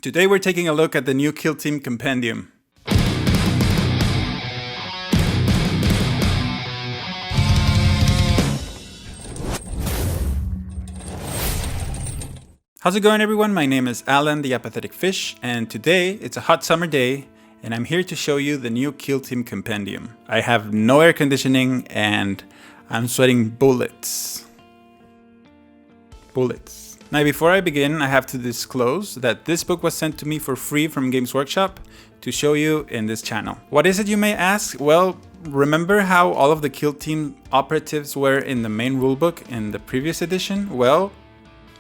Today we're taking a look at the new Kill Team Compendium. How's it going, everyone? My name is Alan, the Apathetic Fish, and today it's a hot summer day and I'm here to show you the new Kill Team Compendium. I have no air conditioning and I'm sweating bullets. Now, before I begin, I have to disclose that this book was sent to me for free from Games Workshop to show you in this channel. What is it, you may ask? Well, remember how all of the Kill Team operatives were in the main rulebook in the previous edition? Well,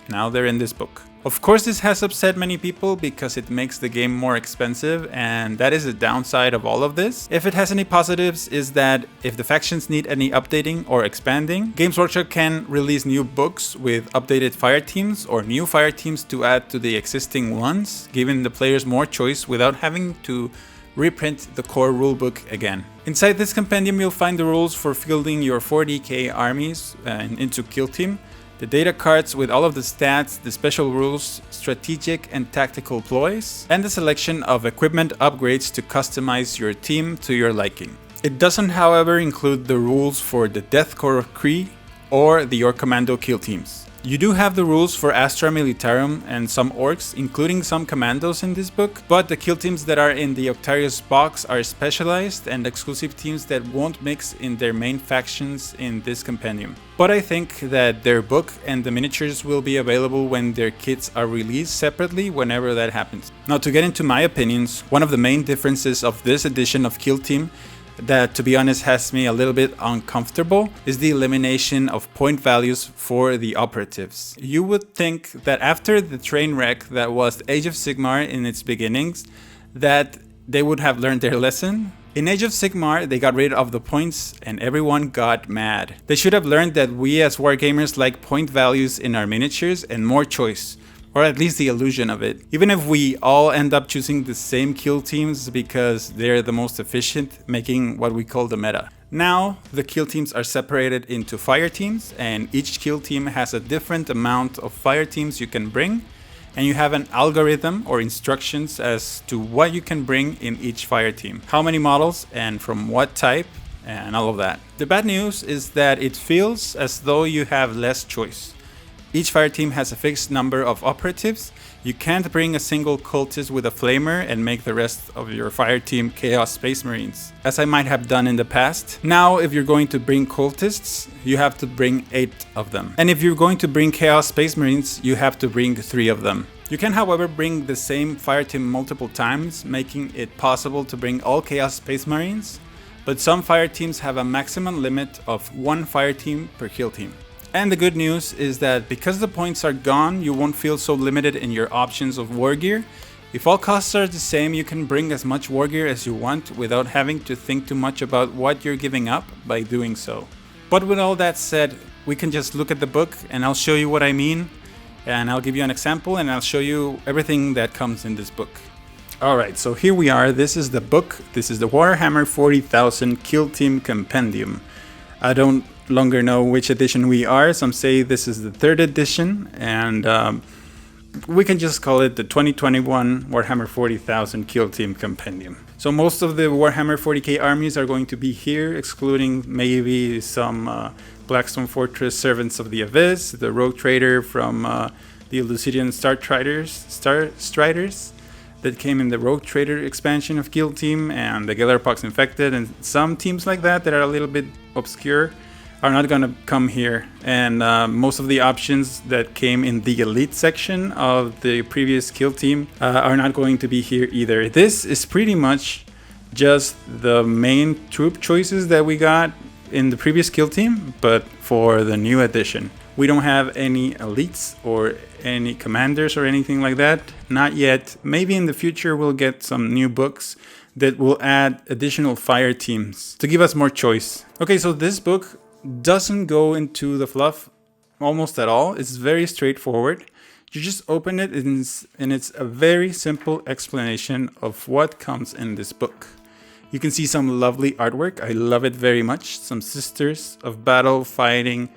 now they're in this book. Of course, this has upset many people because it makes the game more expensive, and that is the downside of all of this. If it has any positives, is that if the factions need any updating or expanding, Games Workshop can release new books with updated fire teams or new fire teams to add to the existing ones, giving the players more choice without having to reprint the core rulebook again. Inside this compendium, you'll find the rules for fielding your 40k armies into Kill Team, the data cards with all of the stats, the special rules, strategic and tactical ploys, and the selection of equipment upgrades to customize your team to your liking. It doesn't, however, include the rules for the Death Corps of Kree or the Your Commando kill teams. You do have the rules for Astra Militarum and some orcs, including some commandos in this book, but the kill teams that are in the Octarius box are specialized and exclusive teams that won't mix in their main factions in this compendium. But I think that their book and the miniatures will be available when their kits are released separately whenever that happens. Now, to get into my opinions, one of the main differences of this edition of Kill Team that, to be honest, has me a little bit uncomfortable is the elimination of point values for the operatives. You would think that after the train wreck that was Age of Sigmar in its beginnings, that they would have learned their lesson. In Age of Sigmar, they got rid of the points and everyone got mad. They should have learned that we as Wargamers like point values in our miniatures and more choice, or at least the illusion of it. Even if we all end up choosing the same kill teams because they're the most efficient, making what we call the meta. Now, the kill teams are separated into fire teams, and each kill team has a different amount of fire teams you can bring, and you have an algorithm or instructions as to what you can bring in each fire team, how many models and from what type, and all of that. The bad news is that it feels as though you have less choice. Each fire team has a fixed number of operatives. You can't bring a single cultist with a flamer and make the rest of your fire team Chaos Space Marines, as I might have done in the past. Now, if you're going to bring cultists, you have to bring 8 of them. And if you're going to bring Chaos Space Marines, you have to bring 3 of them. You can, however, bring the same fire team multiple times, making it possible to bring all Chaos Space Marines, but some fire teams have a maximum limit of 1 fire team per kill team. And the good news is that because the points are gone, you won't feel so limited in your options of war gear. If all costs are the same, you can bring as much war gear as you want without having to think too much about what you're giving up by doing so. But with all that said, we can just look at the book and I'll show you what I mean, and I'll give you an example and I'll show you everything that comes in this book. Alright, so here we are. This is the book. This is the Warhammer 40,000 Kill Team Compendium. I don't longer know which edition we are. Some say this is the 3rd edition, and we can just call it the 2021 Warhammer 40,000 Kill Team Compendium. So most of the Warhammer 40k armies are going to be here, excluding maybe some Blackstone Fortress Servants of the Abyss, the Rogue Trader from the Lucidian Striders that came in the Rogue Trader expansion of Kill Team, and the Gellerpox Infected, and some teams like that that are a little bit obscure are not going to come here. And most of the options that came in the elite section of the previous Kill Team are not going to be here either. This is pretty much just the main troop choices that we got in the previous Kill Team, but for the new edition. We don't have any elites or any commanders or anything like that. Not yet. Maybe in the future we'll get some new books that will add additional fire teams to give us more choice. Okay, so this book doesn't go into the fluff almost at all. It's very straightforward. You just open it and it's a very simple explanation of what comes in this book. You can see some lovely artwork. I love it very much. Some Sisters of Battle fighting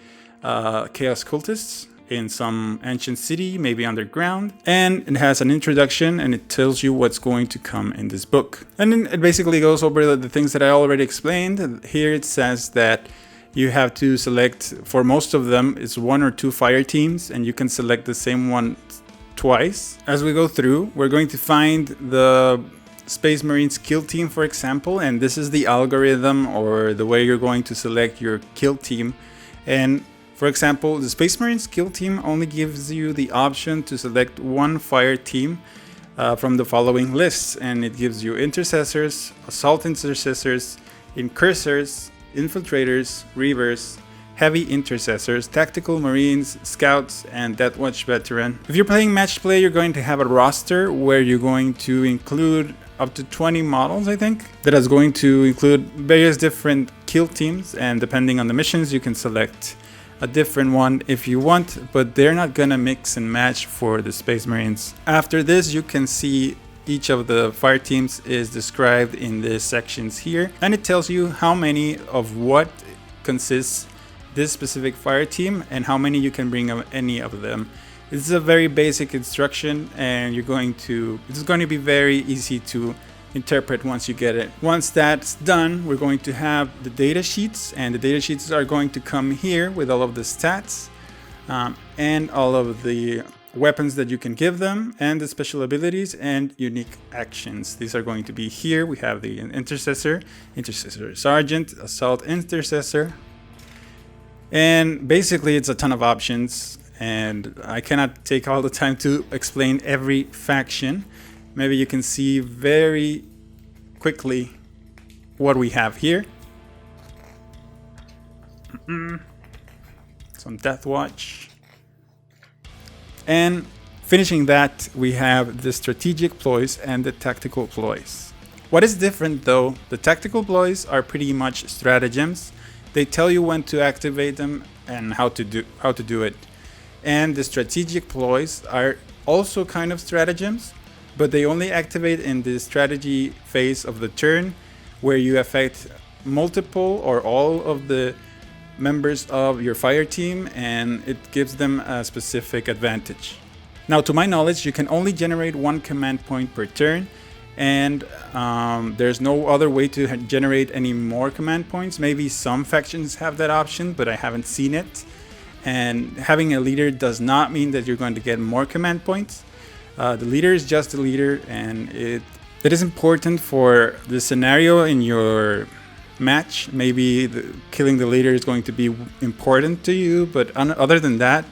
Chaos Cultists in some ancient city, maybe underground. And it has an introduction and it tells you what's going to come in this book. And then it basically goes over the things that I already explained. Here it says that you have to select, for most of them, it's 1 or 2 fire teams, and you can select the same one twice. As we go through, we're going to find the Space Marines kill team, for example, and this is the algorithm or the way you're going to select your kill team. And for example, the Space Marines kill team only gives you the option to select 1 fire team from the following lists, and it gives you intercessors, assault intercessors, incursors, infiltrators, reavers, heavy intercessors, tactical marines, scouts, and Death Watch veteran. If you're playing match play, you're going to have a roster where you're going to include up to 20 models, I think, that is going to include various different kill teams, and depending on the missions, you can select a different one if you want, but they're not gonna mix and match for the Space Marines. After this, you can see each of the fire teams is described in the sections here, and it tells you how many of what consists this specific fire team and how many you can bring of any of them. This is a very basic instruction, and it's going to be very easy to interpret once you get it. Once that's done, we're going to have the data sheets, and the data sheets are going to come here with all of the stats and all of the weapons that you can give them, and the special abilities and unique actions. These are going to be here. We have the intercessor sergeant, assault intercessor, and basically it's a ton of options, and I cannot take all the time to explain every faction. Maybe you can see very quickly what we have here. Some Death Watch. And finishing that, we have the strategic ploys and the tactical ploys. What is different though, the tactical ploys are pretty much stratagems. They tell you when to activate them and how to do it. And the strategic ploys are also kind of stratagems, but they only activate in the strategy phase of the turn, where you affect multiple or all of the members of your fire team, and it gives them a specific advantage. Now, to my knowledge, you can only generate 1 command point per turn, and there's no other way to generate any more command points. Maybe some factions have that option, but I haven't seen it. And having a leader does not mean that you're going to get more command points. The leader is just a leader, and it is important for the scenario in your match. Maybe killing the leader is going to be important to you, but other than that,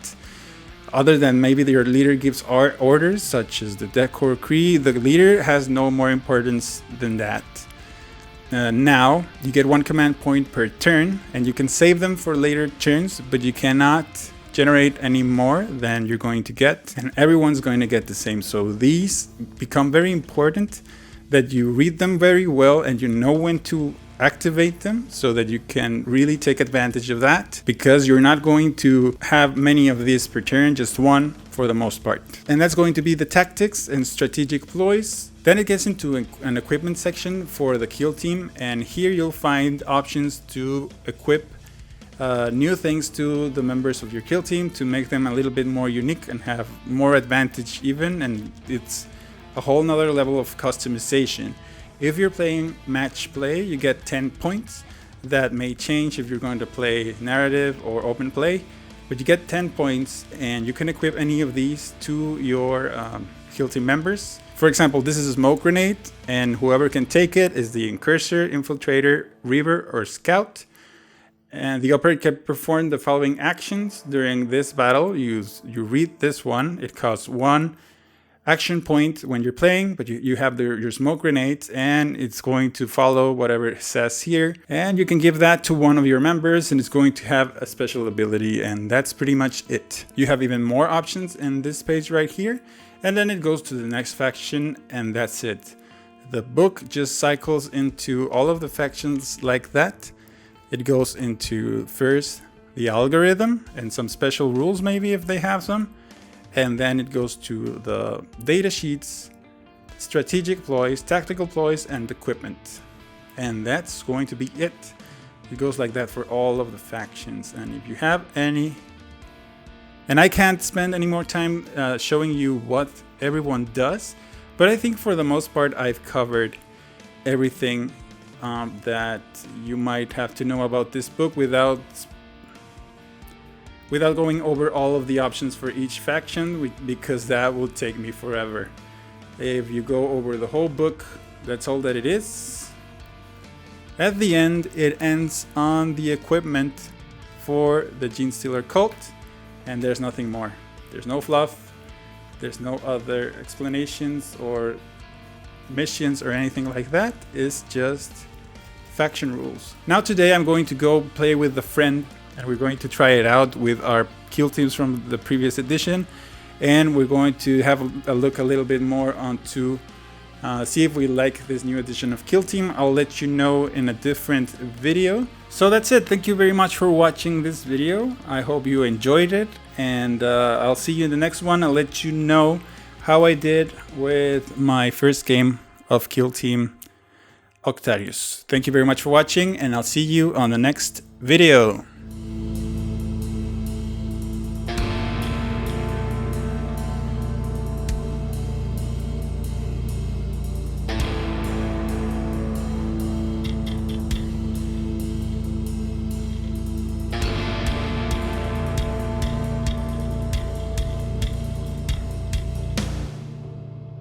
other than maybe your leader gives orders such as the Decor Cree, the leader has no more importance than that. Now you get 1 command point per turn, and you can save them for later turns, but you cannot generate any more than you're going to get, and everyone's going to get the same. So these become very important, that you read them very well and you know when to activate them, so that you can really take advantage of that, because you're not going to have many of these per turn, just 1 for the most part. And that's going to be the tactics and strategic ploys. Then it gets into an equipment section for the kill team, and here you'll find options to equip new things to the members of your kill team to make them a little bit more unique and have more advantage even, and it's a whole nother level of customization. If you're playing match play, you get 10 points. That may change if you're going to play narrative or open play, but you get 10 points, and you can equip any of these to your kill team members. For example, this is a smoke grenade, and whoever can take it is the incursor, infiltrator, reaver, or scout. And the operator can perform the following actions during this battle. You read this one. It costs 1 action point when you're playing, but you have your smoke grenades, and it's going to follow whatever it says here. And you can give that to one of your members, and it's going to have a special ability, and that's pretty much it. You have even more options in this page right here, and then it goes to the next faction, and that's it. The book just cycles into all of the factions like that. It goes into first the algorithm and some special rules, maybe if they have some. And then it goes to the data sheets, strategic ploys, tactical ploys, and equipment. And that's going to be it. It goes like that for all of the factions. And if you have any And I can't spend any more time showing you what everyone does, but I think for the most part I've covered everything that you might have to know about this book without going over all of the options for each faction, because that will take me forever. If you go over the whole book, that's all that it is. At the end, it ends on the equipment for the Gene Stealer cult, and there's nothing more. There's no fluff, there's no other explanations or missions or anything like that. It's just faction rules. Now today I'm going to go play with a friend, and we're going to try it out with our kill teams from the previous edition, and we're going to have a look a little bit more onto see if we like this new edition of Kill Team. I'll let you know in a different video. So that's it. Thank you very much for watching this video. I hope you enjoyed it, and I'll see you in the next one. I'll let you know how I did with my first game of Kill Team Octarius. Thank you very much for watching, and I'll see you on the next video.